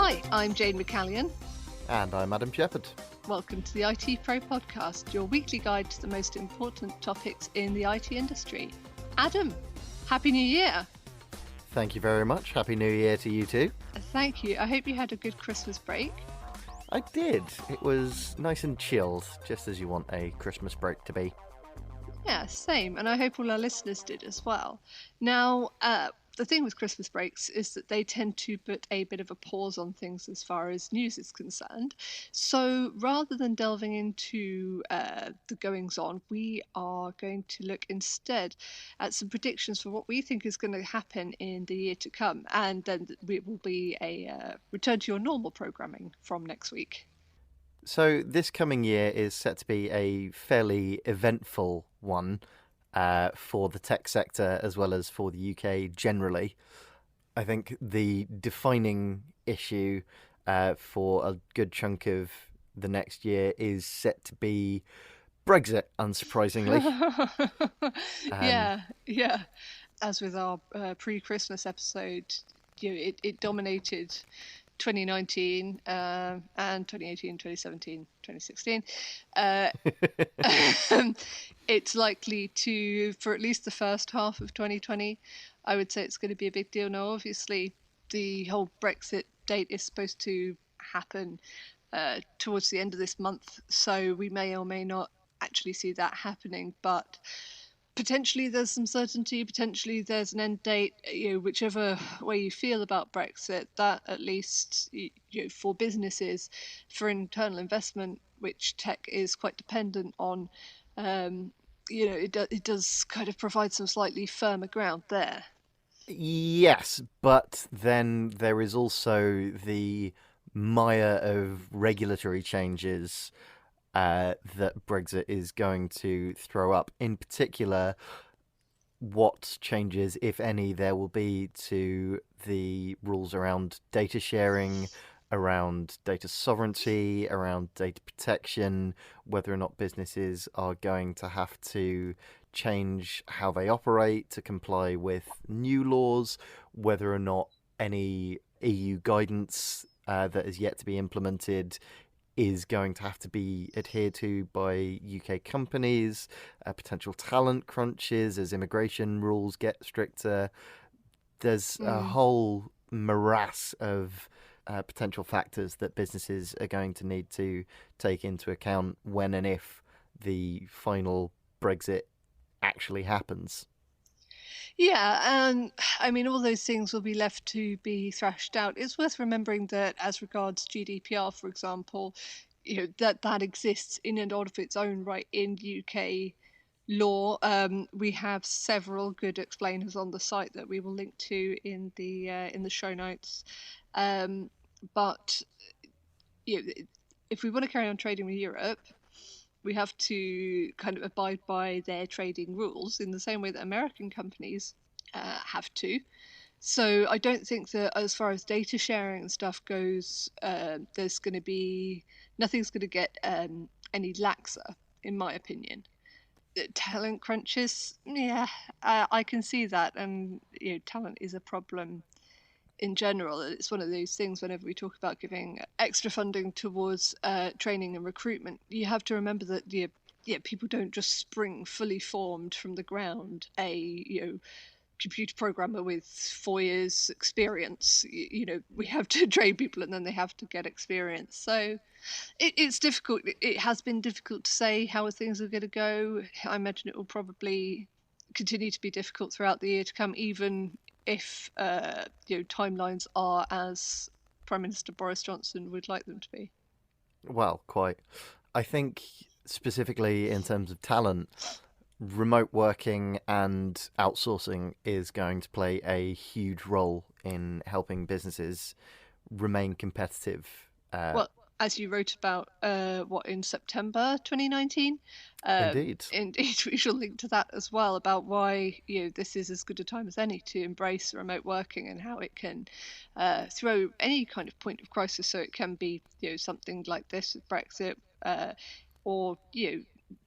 Hi, I'm Jane McCallion. And I'm Adam Shepherd. Welcome to the ITPro Podcast, your weekly guide to the most important topics in the IT industry. Adam, Happy New Year! Thank you very much. Happy New Year to you too. Thank you. I hope you had a good Christmas break. I did. It was nice and chilled, just as you want a Christmas break to be. Yeah, same. And I hope all our listeners did as well. Now, the thing with Christmas breaks is that they tend to put a bit of a pause on things as far as news is concerned. So rather than delving into the goings on, we are going to look instead at some predictions for what we think is going to happen in the year to come. And then it will be a return to your normal programming from next week. So this coming year is set to be a fairly eventful one. For the tech sector as well as for the UK generally. I think the defining issue for a good chunk of the next year is set to be Brexit, unsurprisingly. Yeah. As with our pre-Christmas episode, it dominated 2019 and 2018, 2017, 2016. It's likely to, for at least the first half of 2020, I would say it's going to be a big deal. Now, obviously, the whole Brexit date is supposed to happen towards the end of this month, so we may or may not actually see that happening, but potentially there's some certainty, potentially there's an end date. Whichever way you feel about Brexit, that at least for businesses, for internal investment, which tech is quite dependent on, it does kind of provide some slightly firmer ground there. Yes, but then there is also the mire of regulatory changes that Brexit is going to throw up. In particular, what changes, if any, there will be to the rules around data sharing, around data sovereignty, around data protection, whether or not businesses are going to have to change how they operate to comply with new laws, whether or not any EU guidance that is yet to be implemented is going to have to be adhered to by UK companies, potential talent crunches as immigration rules get stricter. There's a whole morass of potential factors that businesses are going to need to take into account when and if the final Brexit actually happens. Yeah, and I mean, all those things will be left to be thrashed out. It's worth remembering that as regards GDPR, for example, that exists in and of its own right in UK law. We have several good explainers on the site that we will link to in the show notes. But if we want to carry on trading with Europe, we have to kind of abide by their trading rules in the same way that American companies have to. So I don't think that as far as data sharing and stuff goes, there's going to be, nothing's going to get any laxer, in my opinion. Talent crunches, yeah, I can see that. And talent is a problem in general. It's one of those things whenever we talk about giving extra funding towards training and recruitment, you have to remember that people don't just spring fully formed from the ground a computer programmer with 4 years experience. We have to train people and then they have to get experience. So it's difficult. It has been difficult to say how things are going to go. I imagine it will probably continue to be difficult throughout the year to come, even if timelines are as Prime Minister Boris Johnson would like them to be. Well, quite. I think specifically in terms of talent, remote working and outsourcing is going to play a huge role in helping businesses remain competitive. Well, as you wrote about, in September 2019? Indeed, we shall link to that as well, about why this is as good a time as any to embrace remote working and how it can throw any kind of point of crisis. So it can be something like this with Brexit, or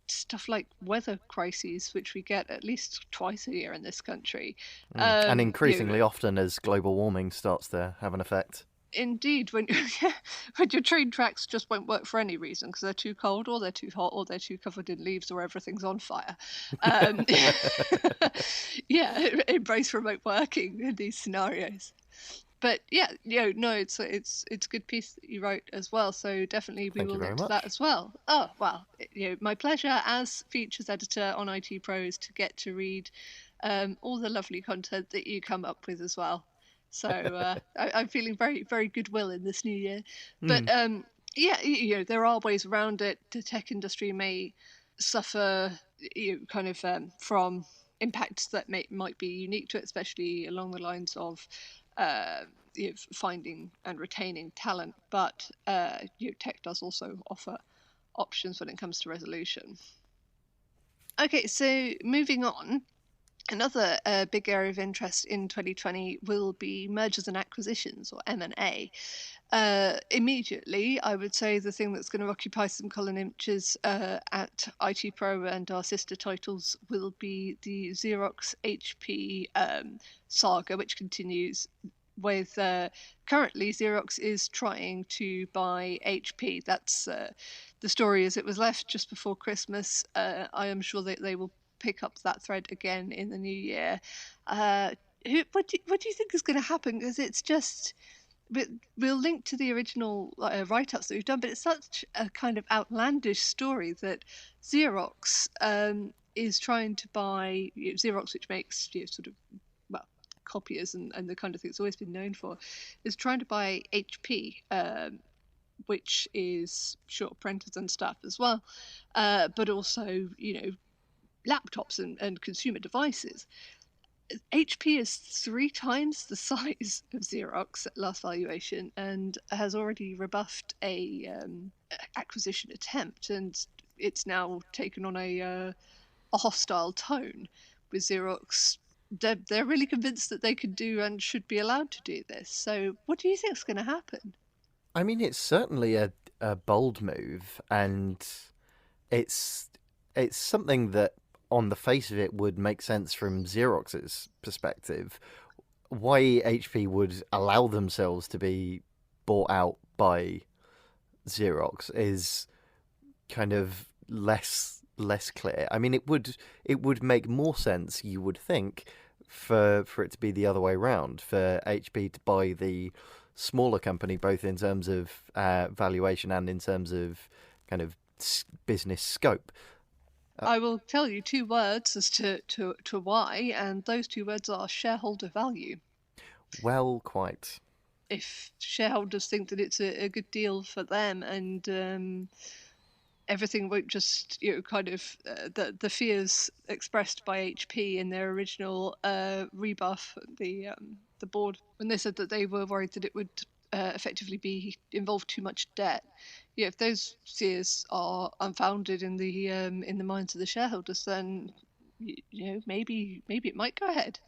stuff like weather crises, which we get at least twice a year in this country, and increasingly often as global warming starts to have an effect. Indeed, when when your train tracks just won't work for any reason because they're too cold or they're too hot or they're too covered in leaves or everything's on fire. Um, yeah, embrace remote working in these scenarios. But yeah, no, it's a good piece that you wrote as well. So definitely we Thank you will very link to that much. as well. Oh well, my pleasure as features editor on ITPro is to get to read all the lovely content that you come up with as well. So I'm feeling very very goodwill in this new year. But Mm. yeah, there are ways around it. The tech industry may suffer, kind of from impacts that might be unique to it, especially along the lines of finding and retaining talent. But tech does also offer options when it comes to resolution. Okay, so moving on. Another big area of interest in 2020 will be mergers and acquisitions, or M&A. Immediately, I would say the thing that's going to occupy some column inches at ITPro and our sister titles will be the Xerox HP saga, which continues with currently Xerox is trying to buy HP. That's the story as it was left just before Christmas. I am sure that they will pick up that thread again in the new year. What do you think is going to happen? Because it's just we'll link to the original write-ups that we've done, but it's such a kind of outlandish story that Xerox is trying to buy Xerox, which makes sort of copiers and the kind of thing it's always been known for, is trying to buy HP, which is short printers and stuff as well, but also laptops and consumer devices. HP is 3 times the size of Xerox at last valuation and has already rebuffed a acquisition attempt, and it's now taken on a hostile tone with Xerox. They're really convinced that they can do and should be allowed to do this. So, what do you think is going to happen? I mean, it's certainly a bold move, and it's it's something that, on the face of it, would make sense from Xerox's perspective. Why HP would allow themselves to be bought out by Xerox is kind of less clear. I mean, it would make more sense, you would think, for it to be the other way around, for HP to buy the smaller company, both in terms of valuation and in terms of kind of business scope. I will tell you 2 words as to why, and those 2 words are shareholder value. Well, quite. If shareholders think that it's a good deal for them and everything won't just kind of the fears expressed by HP in their original rebuff, the board, when they said that they were worried that it would effectively be involve too much debt. If those fears are unfounded in the minds of the shareholders, then maybe it might go ahead.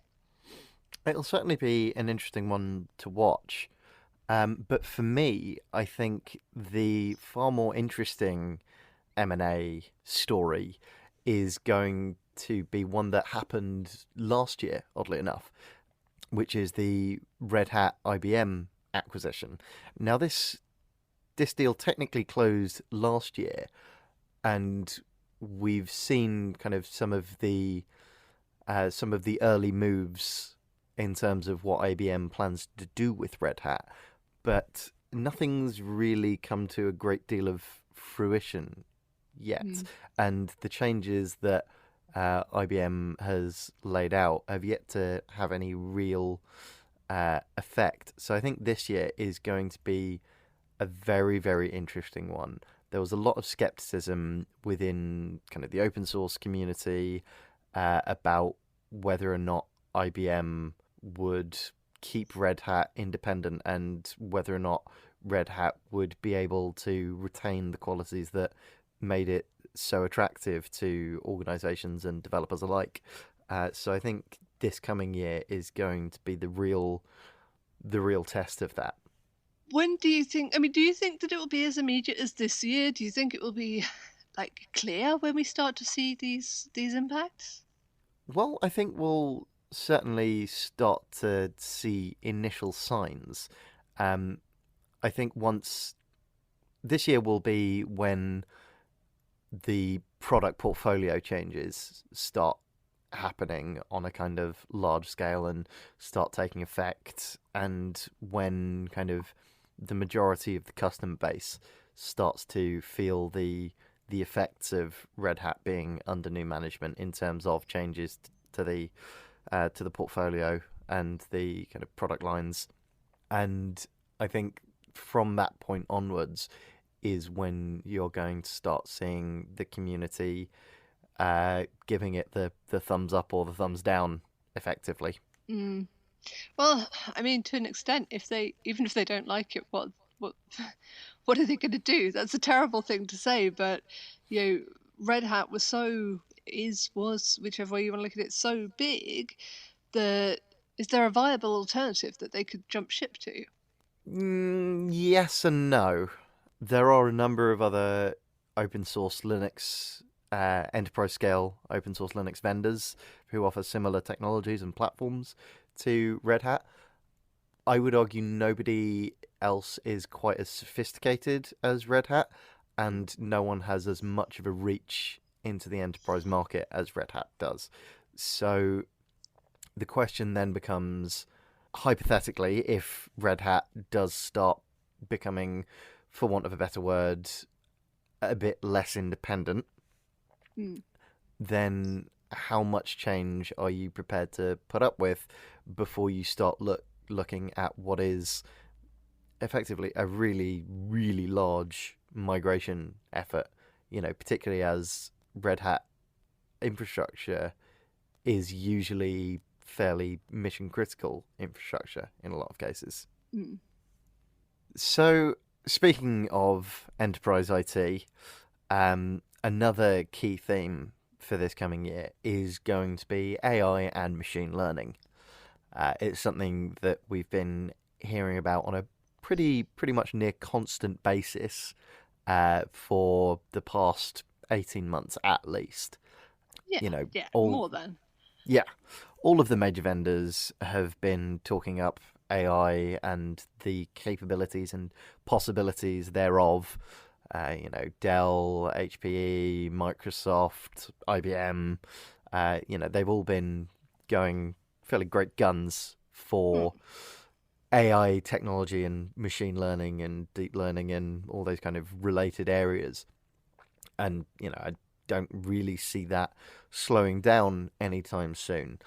It'll certainly be an interesting one to watch. But for me, I think the far more interesting M&A story is going to be one that happened last year, oddly enough, which is the Red Hat IBM acquisition. Now, this deal technically closed last year, and we've seen kind of some of the early moves in terms of what IBM plans to do with Red Hat, but nothing's really come to a great deal of fruition yet. And the changes that IBM has laid out have yet to have any real effect. So I think this year is going to be a very, very interesting one. There was a lot of skepticism within kind of the open source community about whether or not IBM would keep Red Hat independent and whether or not Red Hat would be able to retain the qualities that made it so attractive to organizations and developers alike. So I think this coming year is going to be the real test of that. When do you think? I mean, do you think that it will be as immediate as this year? Do you think it will be clear when we start to see these impacts? Well, I think we'll certainly start to see initial signs. I think once this year will be when the product portfolio changes start happening on a kind of large scale and start taking effect, and when kind of the majority of the customer base starts to feel the effects of Red Hat being under new management in terms of changes to the portfolio and the kind of product lines. And I think from that point onwards is when you're going to start seeing the community giving it the thumbs up or the thumbs down effectively. Mm. Well, I mean, to an extent, even if they don't like it, what what are they going to do? That's a terrible thing to say, but Red Hat was whichever way you want to look at it, so big that is there a viable alternative that they could jump ship to? Yes and no. There are a number of other open source Linux, enterprise scale open source Linux vendors who offer similar technologies and platforms to Red Hat. I would argue nobody else is quite as sophisticated as Red Hat, and no one has as much of a reach into the enterprise market as Red Hat does. So the question then becomes, hypothetically, if Red Hat does start becoming, for want of a better word, a bit less independent, then how much change are you prepared to put up with before you start looking at what is effectively a really, really large migration effort, particularly as Red Hat infrastructure is usually fairly mission critical infrastructure in a lot of cases. So, speaking of enterprise IT, another key theme for this coming year is going to be AI and machine learning. It's something that we've been hearing about on a pretty much near constant basis for the past 18 months at least. Yeah, more than. Yeah, all of the major vendors have been talking up AI and the capabilities and possibilities thereof. Dell, HPE, Microsoft, IBM, they've all been going fairly great guns for AI technology and machine learning and deep learning and all those kind of related areas. And, I don't really see that slowing down anytime soon.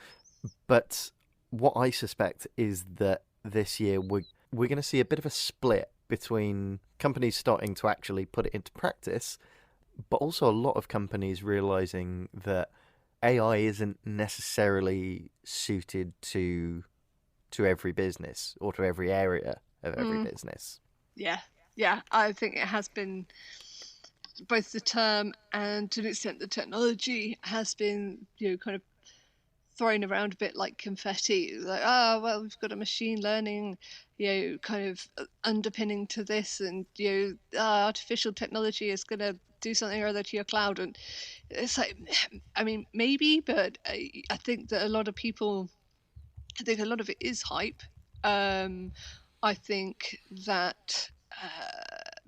But what I suspect is that this year we're going to see a bit of a split between companies starting to actually put it into practice, but also a lot of companies realizing that AI isn't necessarily suited to every business or to every area of every business. Yeah, I think it has been both the term and to an extent the technology has been kind of thrown around a bit like confetti, like well, we've got a machine learning kind of underpinning to this, and artificial technology is going to do something or other to your cloud. And it's like, I mean, maybe, but I think that a lot of it is hype. I think that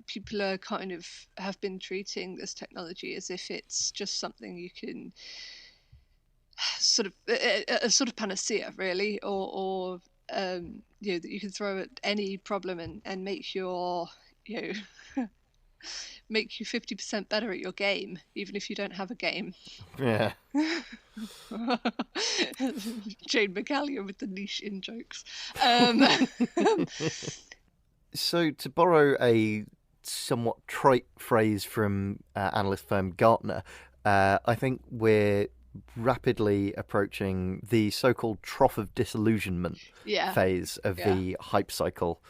people are have been treating this technology as if it's just something you can sort of a sort of panacea, really, or that you can throw at any problem and make make you 50% better at your game, even if you don't have a game. Yeah. Jane McGallion with the niche in jokes. So, to borrow a somewhat trite phrase from analyst firm Gartner, I think we're rapidly approaching the so-called trough of disillusionment phase of the hype cycle,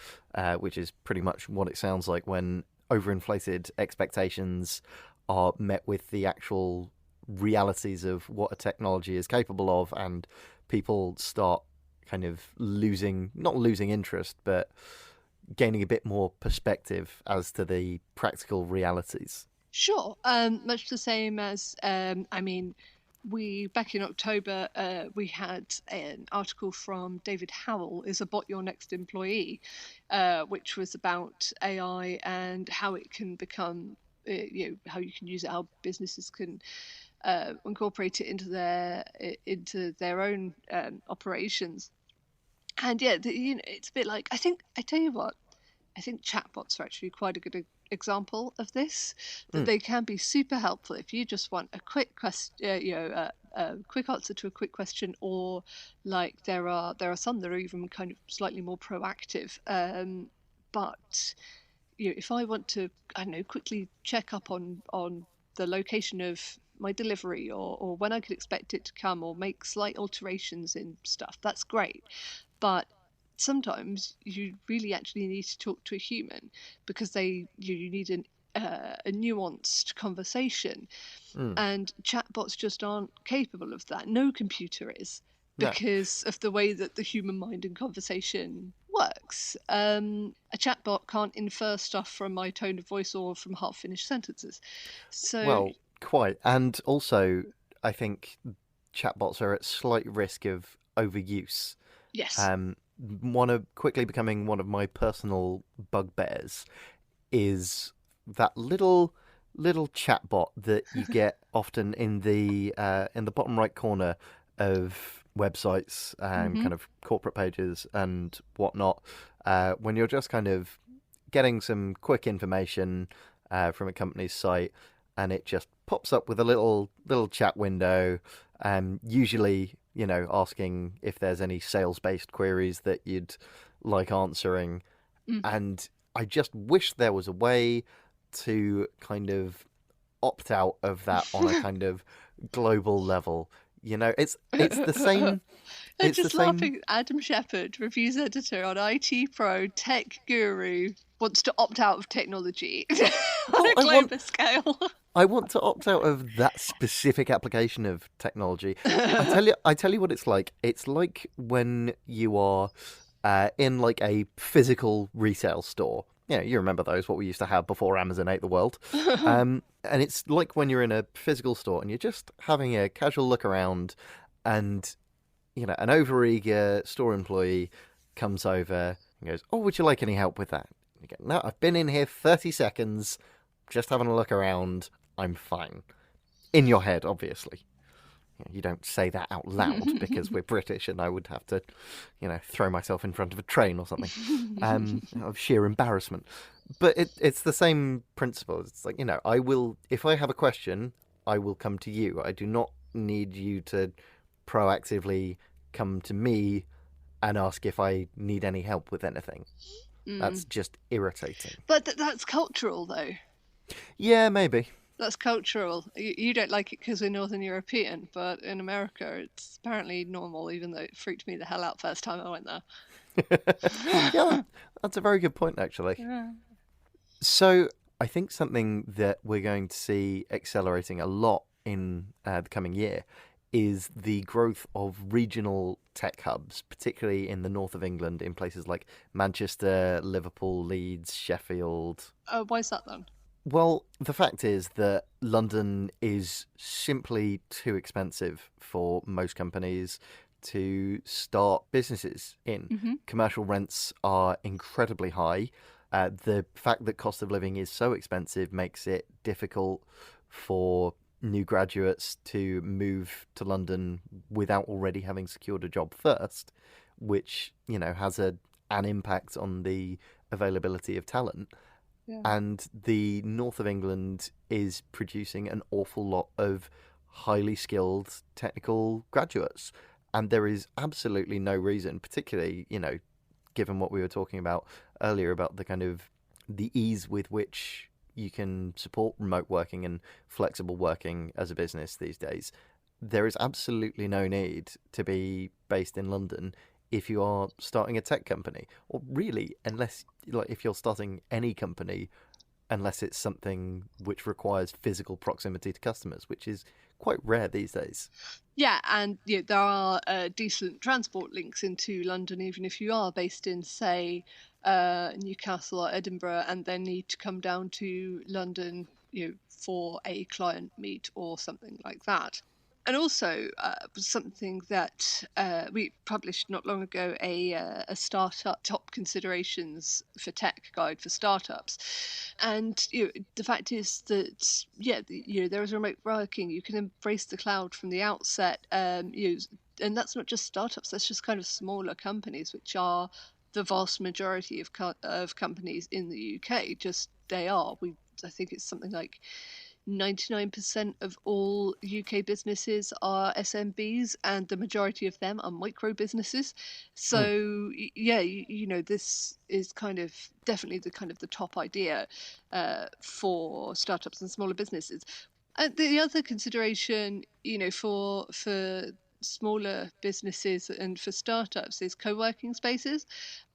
which is pretty much what it sounds like when overinflated expectations are met with the actual realities of what a technology is capable of, and people start kind of not losing interest, but gaining a bit more perspective as to the practical realities. Sure. Much the same as, I mean, back in October, we had an article from David Howell, "Is a Bot Your Next Employee?" Which was about AI and how it can become, how you can use it, how businesses can incorporate it into their own operations. And yeah, it's a bit like, I tell you what, I think chatbots are actually quite a good example of this. That they can be super helpful if you just want a quick question, a quick answer to a quick question, or like there are some that are even kind of slightly more proactive. But if I want to, I don't know, quickly check up on the location of my delivery, or when I could expect it to come, or make slight alterations in stuff, that's great. But sometimes you really actually need to talk to a human, because you need a nuanced conversation, and chatbots just aren't capable of that. No computer is, No. because of the way that the human mind and conversation works. A chatbot can't infer stuff from my tone of voice or from half-finished sentences. So Well, quite. And also, I think chatbots are at slight risk of overuse. yes. Quickly becoming one of my personal bugbears is that little chatbot that you get often in the bottom right corner of websites, Mm-hmm. kind of corporate pages and whatnot, when you're just kind of getting some quick information from a company's site, and it just pops up with a little chat window, usually asking if there's any sales based queries that you'd like answering, Mm. and I just wish there was a way to kind of opt out of that on a kind of global level. It's the same. I'm It's the just same. laughing. Adam Shepherd, reviews editor on ITPro, tech guru, wants to opt out of technology on Well, a global scale. I want to opt out of that specific application of technology. I tell you what it's like. It's like when you are in like a physical retail store. You remember those, what we used to have before Amazon ate the world. And it's like when you're in a physical store and you're just having a casual look around, and an overeager store employee comes over and goes, "Oh, would you like any help with that?" And you go, "No, I've been in here 30 seconds, just having a look around. I'm fine." In your head, obviously. You don't say that out loud because we're British and I would have to, throw myself in front of a train or something, of sheer embarrassment. But it's the same principle. It's like, I will, if I have a question, I will come to you. I do not need you to proactively come to me and ask if I need any help with anything. That's just irritating. But that's cultural, though. Yeah, maybe. That's cultural. You don't like it because we're Northern European, but in America, it's apparently normal, even though it freaked me the hell out first time I went there. Yeah, that's a very good point, actually. Yeah. So I think something that we're going to see accelerating a lot in the coming year is the growth of regional tech hubs, particularly in the north of England, in places like Manchester, Liverpool, Leeds, Sheffield. Why is that then? Well, the fact is that London is simply too expensive for most companies to start businesses in. Mm-hmm. Commercial rents are incredibly high. The fact that cost of living is so expensive makes it difficult for new graduates to move to London without already having secured a job first, which, has an impact on the availability of talent. Yeah. And the north of England is producing an awful lot of highly skilled technical graduates. And there is absolutely no reason, particularly, given what we were talking about earlier about the kind of the ease with which you can support remote working and flexible working as a business these days, there is absolutely no need to be based in London if you are starting a tech company, or really, unless, like, if you're starting any company, unless it's something which requires physical proximity to customers, which is quite rare these days. Yeah, and there are decent transport links into London, even if you are based in, say, Newcastle or Edinburgh, and then need to come down to London, for a client meet or something like that. And also, something that we published not long ago, a startup top considerations for tech guide for startups. And the fact is that, yeah, there is remote working. You can embrace the cloud from the outset. And that's not just startups, that's just kind of smaller companies, which are the vast majority of companies in the UK. Just they are. I think it's something like 99% of all UK businesses are SMBs, and the majority of them are micro businesses. Mm. So yeah, this is kind of definitely the top idea for startups and smaller businesses. And the other consideration, for smaller businesses and for startups is co-working spaces,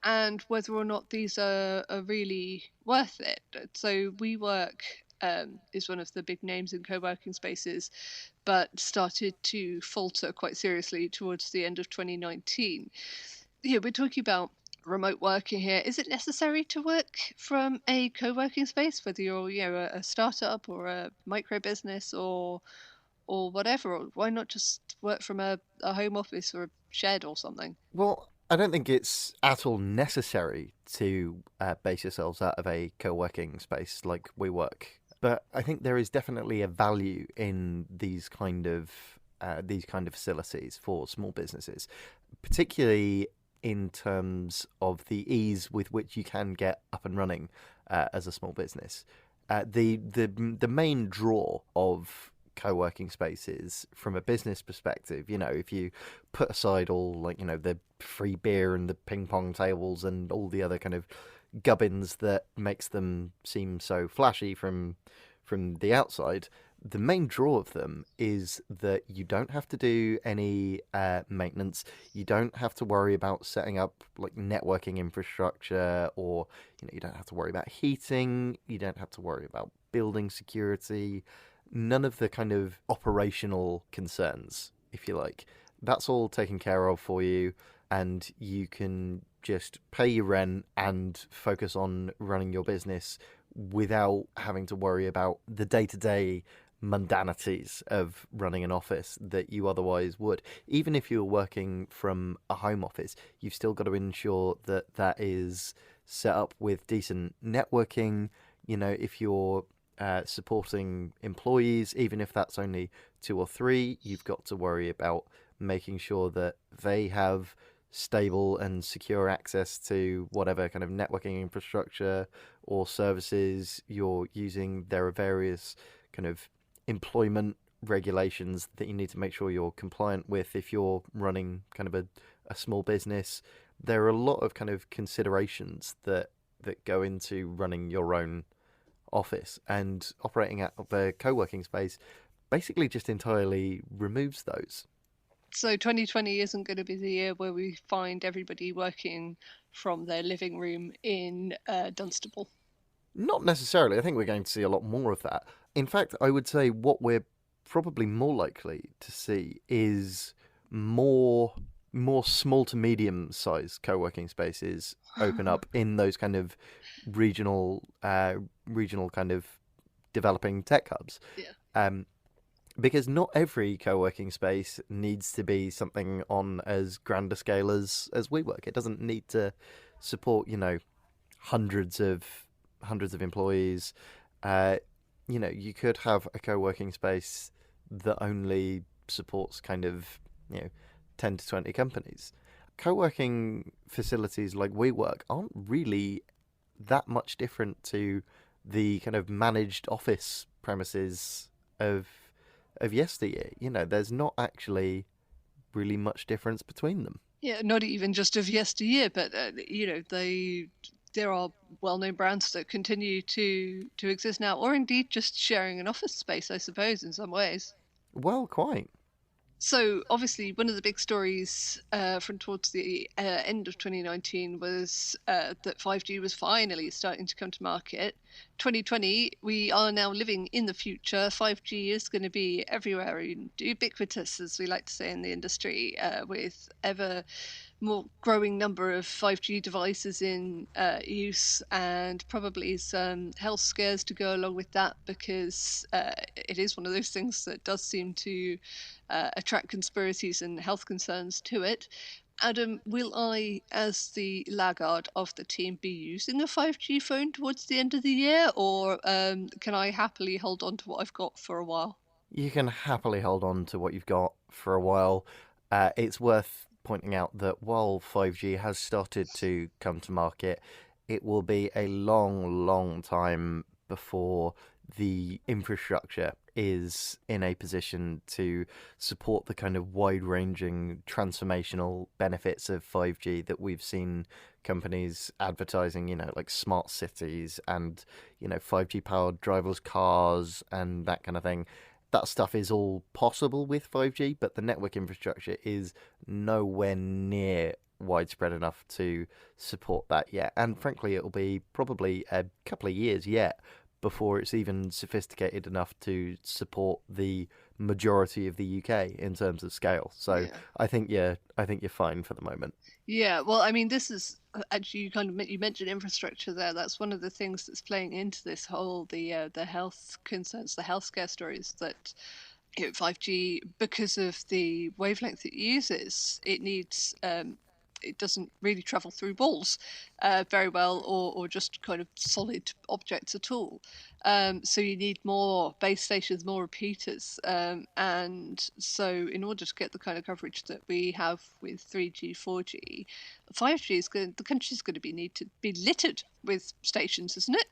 and whether or not these are really worth it. So WeWork is one of the big names in co-working spaces, but started to falter quite seriously towards the end of 2019. Yeah, we're talking about remote working here. Is it necessary to work from a co-working space, whether you're a startup or a micro business or whatever? Or why not just work from a home office or a shed or something? Well, I don't think it's at all necessary to base yourselves out of a co-working space like WeWork, but I think there is definitely a value in these kind of facilities for small businesses, particularly in terms of the ease with which you can get up and running as a small business. The main draw of co-working spaces from a business perspective, if you put aside all the free beer and the ping pong tables and all the other kind of gubbins that makes them seem so flashy from the outside, the main draw of them is that you don't have to do any maintenance. You don't have to worry about setting up like networking infrastructure, or you don't have to worry about heating. You don't have to worry about building security. None of the kind of operational concerns, if you like. That's all taken care of for you, and you can just pay your rent and focus on running your business without having to worry about the day-to-day mundanities of running an office that you otherwise would. Even if you're working from a home office, you've still got to ensure that that is set up with decent networking. If you're supporting employees, even if that's only 2 or 3, you've got to worry about making sure that they have stable and secure access to whatever kind of networking infrastructure or services you're using. There are various kind of employment regulations that you need to make sure you're compliant with if you're running kind of a small business. There are a lot of kind of considerations that go into running your own office, and operating out of a co-working space basically just entirely removes those. So 2020 isn't going to be the year where we find everybody working from their living room in Dunstable. Not necessarily. I think we're going to see a lot more of that. In fact, I would say what we're probably more likely to see is more small to medium sized co-working spaces open up in those kind of regional kind of developing tech hubs. Yeah. Because not every co-working space needs to be something on as grand a scale as WeWork. It doesn't need to support hundreds of employees. You could have a co-working space that only supports kind of 10 to 20 companies. Co-working facilities like WeWork aren't really that much different to the kind of managed office premises of yesteryear. There's not actually really much difference between them. Yeah, not even just of yesteryear, but there are well-known brands that continue to exist now, or indeed just sharing an office space, I suppose, in some ways. Well, quite. So obviously, one of the big stories from towards the end of 2019 was that 5G was finally starting to come to market. 2020, we are now living in the future. 5G is going to be everywhere and ubiquitous, as we like to say in the industry, with ever more growing number of 5G devices in use, and probably some health scares to go along with that, because it is one of those things that does seem to attract conspiracies and health concerns to it. Adam, will I, as the laggard of the team, be using a 5G phone towards the end of the year, or can I happily hold on to what I've got for a while? You can happily hold on to what you've got for a while. It's worth pointing out that while 5G has started to come to market, it will be a long, long time before the infrastructure is in a position to support the kind of wide-ranging transformational benefits of 5G that we've seen companies advertising, like smart cities and, 5G powered driverless cars and that kind of thing. That stuff is all possible with 5G, but the network infrastructure is nowhere near widespread enough to support that yet. And frankly, it'll be probably a couple of years yet before it's even sophisticated enough to support the majority of the UK in terms of scale. So Yeah. I think you're fine for the moment. Yeah, well, I mean, this is actually, you mentioned infrastructure there. That's one of the things that's playing into this whole the health concerns, the healthcare stories, that 5G, because of the wavelength it uses, it doesn't really travel through walls very well, or just kind of solid objects at all. So you need more base stations, more repeaters, and so in order to get the kind of coverage that we have with 3G, 4G, 5G the country's going to need to be littered with stations, isn't it?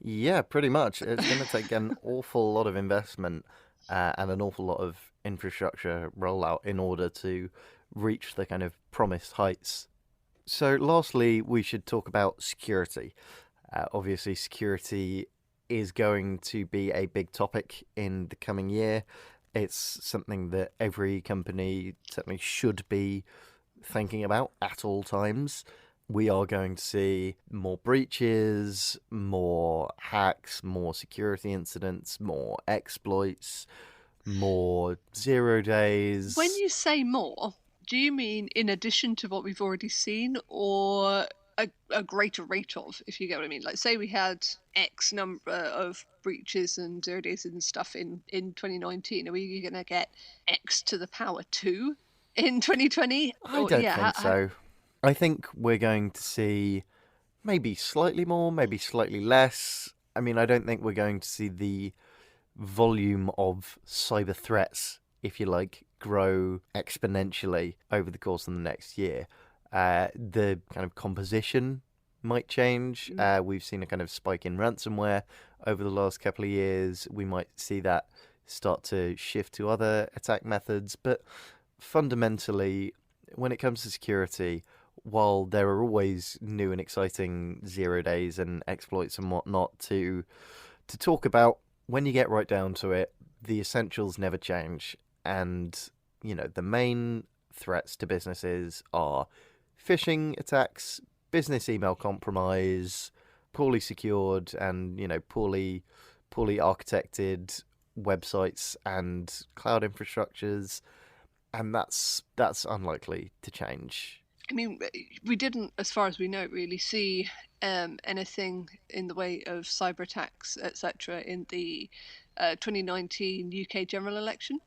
Yeah, pretty much. It's going to take an awful lot of investment and an awful lot of infrastructure rollout in order to reach the kind of promised heights. So, lastly, we should talk about security. Obviously, security is going to be a big topic in the coming year. It's something that every company certainly should be thinking about at all times. We are going to see more breaches, more hacks, more security incidents, more exploits, more 0 days. When you say more, do you mean in addition to what we've already seen, or a greater rate of, if you get what I mean? Like, say we had X number of breaches and 0 days and stuff in 2019. Are we going to get X to the power 2 in 2020? I Or, don't yeah, think so. I think we're going to see maybe slightly more, maybe slightly less. I mean, I don't think we're going to see the volume of cyber threats, if you like, grow exponentially over the course of the next year. The kind of composition might change. We've seen a kind of spike in ransomware over the last couple of years. We might see that start to shift to other attack methods. But fundamentally, when it comes to security, while there are always new and exciting 0 days and exploits and whatnot to talk about, when you get right down to it, the essentials never change. And, the main threats to businesses are phishing attacks, business email compromise, poorly secured and, poorly architected websites and cloud infrastructures. And that's unlikely to change. I mean, we didn't, as far as we know, really see anything in the way of cyber attacks, etc., in the 2019 UK general election.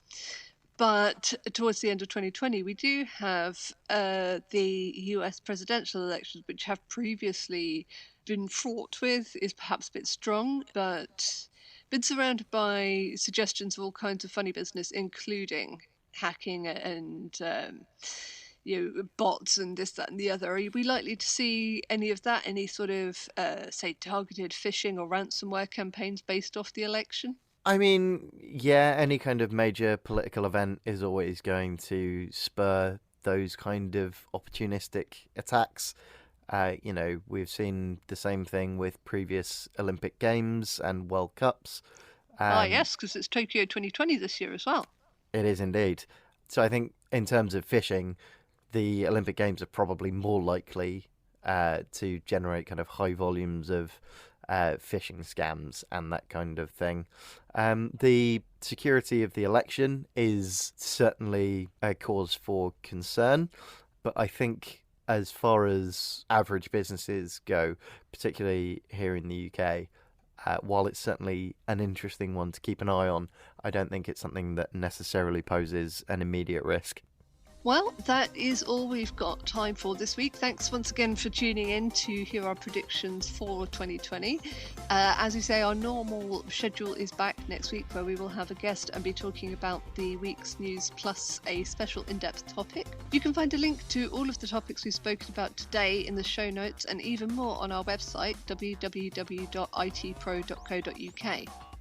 But towards the end of 2020, we do have the US presidential elections, which have previously been fraught with, is perhaps a bit strong, but been surrounded by suggestions of all kinds of funny business, including hacking and bots and this, that, and the other. Are we likely to see any of that? Any sort of, say, targeted phishing or ransomware campaigns based off the election? I mean, yeah, any kind of major political event is always going to spur those kind of opportunistic attacks. We've seen the same thing with previous Olympic Games and World Cups. Yes, because it's Tokyo 2020 this year as well. It is indeed. So I think in terms of phishing, the Olympic Games are probably more likely to generate kind of high volumes of phishing scams and that kind of thing. The security of the election is certainly a cause for concern. But I think as far as average businesses go, particularly here in the UK, while it's certainly an interesting one to keep an eye on, I don't think it's something that necessarily poses an immediate risk. Well, that is all we've got time for this week. Thanks once again for tuning in to hear our predictions for 2020. As we say, our normal schedule is back next week, where we will have a guest and be talking about the week's news plus a special in-depth topic. You can find a link to all of the topics we've spoken about today in the show notes, and even more on our website, www.itpro.co.uk.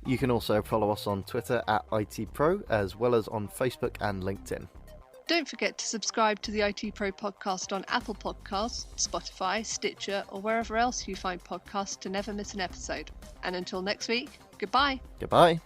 You can also follow us on Twitter at ITPro, as well as on Facebook and LinkedIn. Don't forget to subscribe to the ITPro Podcast on Apple Podcasts, Spotify, Stitcher, or wherever else you find podcasts to never miss an episode. And until next week, goodbye. Goodbye.